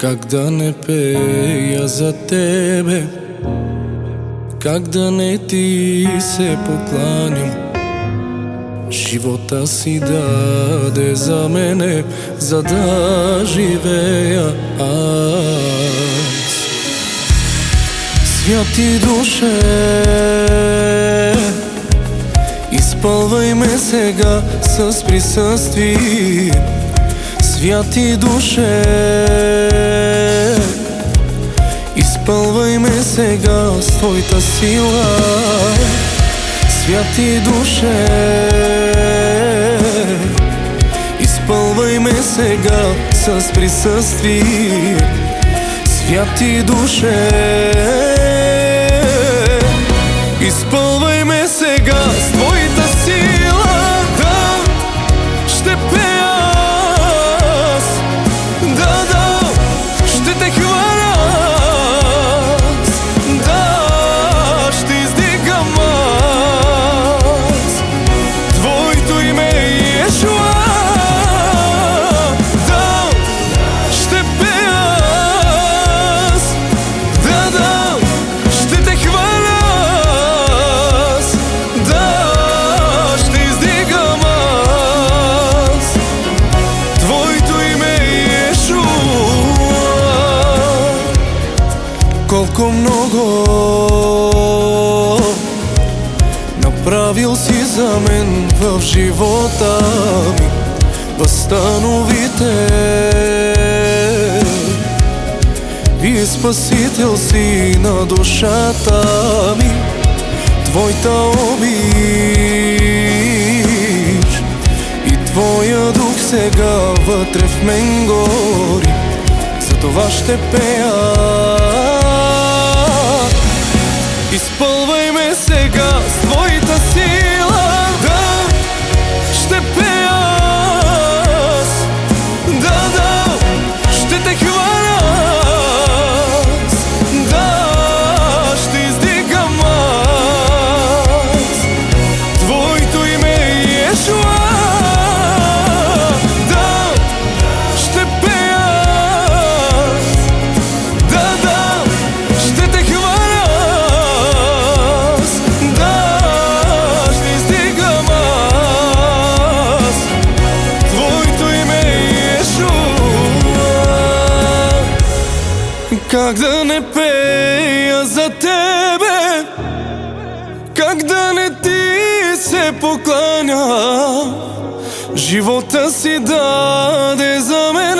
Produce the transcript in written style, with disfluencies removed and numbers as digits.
Как да не пея за тебе, как да не ти се покланям. Живота си даде за мене, за да живея аз. Святи душе, изпълвай ме сега с присъствие. Святи душе, изпълвай ме сега с твоята сила. Святи душе, изпълвай ме сега с присъствие. Святи душе, изпълвай ме сега с твоята сила. Да, ще пея аз, да, ще те хваля аз, да, ще издигам аз твоето име Йешуа. Да, ще пея аз, да, ще те хваля аз, да, ще издигам аз твоето име Йешуа. Колко много направил си за мен в живота ми, възстановите. Вие спасител си на душата ми, твоята обич и твоя дух сега вътре в мен гори. Затова ще пея. Изпълвай ме сега с твоята сила. Да, ще пея аз, да, ще те хваля аз, да, ще издигам аз твоето име Йешуа. Да, ще пея аз, да, ще те хваля аз, да, ще издигам аз твоето име Йешуа. Как да не пея за тебе, как да не ти се покланя. Живота си даде за мен,